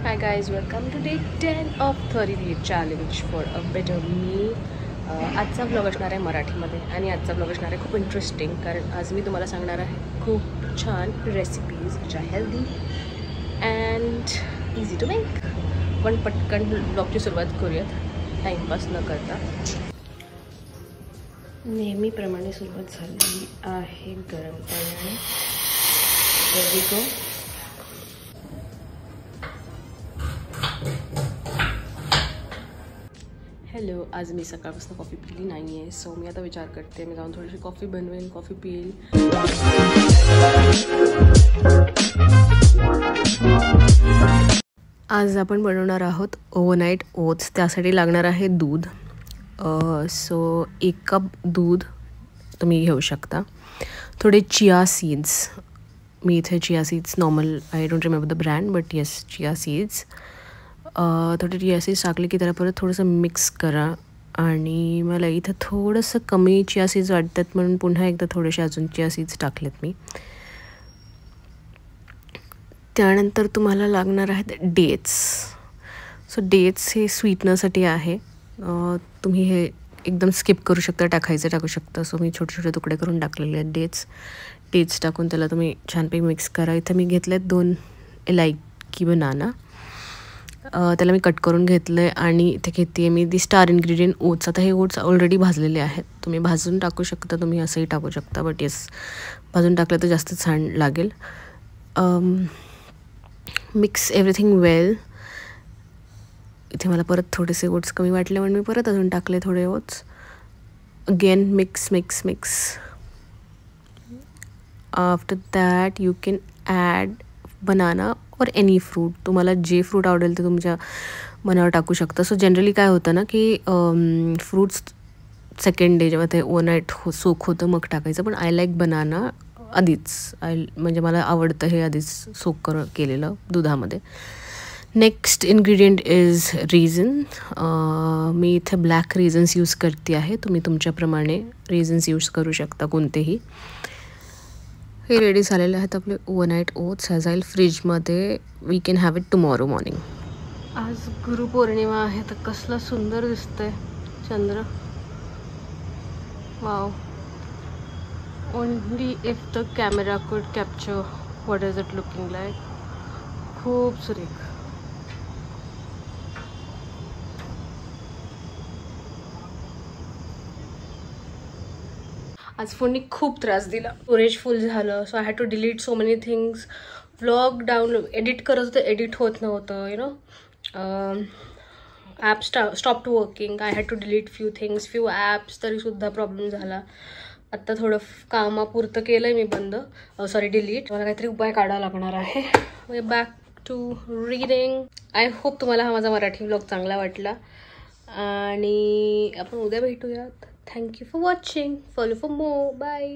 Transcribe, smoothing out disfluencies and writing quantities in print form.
Hi guys, welcome to day 10 of 30 day challenge for a better me. आजचा blog असणार आहे मराठीमध्ये आणि आजचा ब्लॉग असणार आहे खूप इंटरेस्टिंग, कारण आज मी तुम्हाला सांगणार आहे खूप छान रेसिपीज ज्या healthy and easy to make. पण पटकन ब्लॉगची सुरुवात करूयात टाईमपास न करता. नेहमीप्रमाणे सुरुवात झालेली आहे गरम पाण्याने. There we go. हॅलो, आज मी सकाळपासून कॉफी पिली नाही आहे, सो मी आता विचार करते मी जाऊन थोडीशी कॉफी बनवेल, कॉफी पिईल. आज आपण बनवणार आहोत ओव्हरनाईट ओट्स. त्यासाठी लागणार आहे दूध. सो 1 कप दूध तुम्ही घेऊ शकता. थोडे चिया सीड्स, मी इथे chia seeds normal, I don't remember the brand but yes chia seeds. थोडे चिया सीड्स टाकले की त्याला परत थोडंसं मिक्स करा. आणि मला इथं थोडंसं कमी चिया सीड्स वाटतात म्हणून पुन्हा एकदा थोडेसे अजून चिया सीड्स टाकलेत मी. त्यानंतर तुम्हाला लागणार आहेत डेट्स. सो डेट्स हे स्वीटनरसाठी आहे. तुम्ही हे एकदम स्किप करू शकता, टाकू शकता. सो मी छोटे छोटे तुकडे करून टाकलेले आहेत डेट्स टाकून त्याला तुम्ही छानपैकी मिक्स करा. इथं मी घेतले आहेत 2 इलायकी बनाना. त्याला मी कट करून घेतलं आहे. आणि इथे घेते आहे मी दी स्टार इन्ग्रेडियंट ओट्स. आता हे ओट्स ऑलरेडी भाजलेले आहेत, तुम्ही भाजून टाकू शकता, तुम्ही असंही टाकू शकता, बट येस भाजून टाकलं तर जास्त छान लागेल. मिक्स एव्हरीथिंग वेल. इथे मला परत थोडेसे ओट्स कमी वाटले म्हणून मी परत अजून टाकले थोडे oats. Again mix mix mix. After that you can add banana or any fruit. तुम्हाला जे फ्रूट आवडेल ते तुमच्या मनावर टाकू शकता. सो जनरली काय होतं ना की फ्रूट्स सेकंड डे जेव्हा ते ओव्हरनाईट सोक होतं मग टाकायचं, पण आय लाईक बनाना आधीच. म्हणजे मला आवडतं हे आधीच सोक केलेलं दुधामध्ये. Next ingredient is raisin. मी इथे ब्लॅक रेझन्स यूज करते आहे, तुम्ही तुमच्याप्रमाणे रेझन्स यूज करू शकता कोणतेही. हे रेडी झालेले आहेत आपले ओव्हरनाईट ओट्स. ह्या जाईल फ्रीजमध्ये. We can have it tomorrow morning. आज गुरुपौर्णिमा आहे तर कसलं सुंदर दिसतंय चंद्र. Wow. Only if the camera could capture what is it looking like. खूप सुरेख. आज फोननी खूप त्रास दिला, स्टोरेज फुल झालं. So I had to delete so many things. Vlog download edit करत होतं, एडिट होत नव्हतं. App stop to working. I had to delete few things, few apps, तरीसुद्धा प्रॉब्लेम झाला. आत्ता थोडं कामापुरतं केलं आहे मी बंद, सॉरी डिलीट. मला काहीतरी उपाय काढावा लागणार आहे. Way back to reading. I hope तुम्हाला हा माझा मराठी व्लॉग चांगला वाटला आणि आपण उद्या भेटूयात. Thank you for watching. Follow for more. Bye.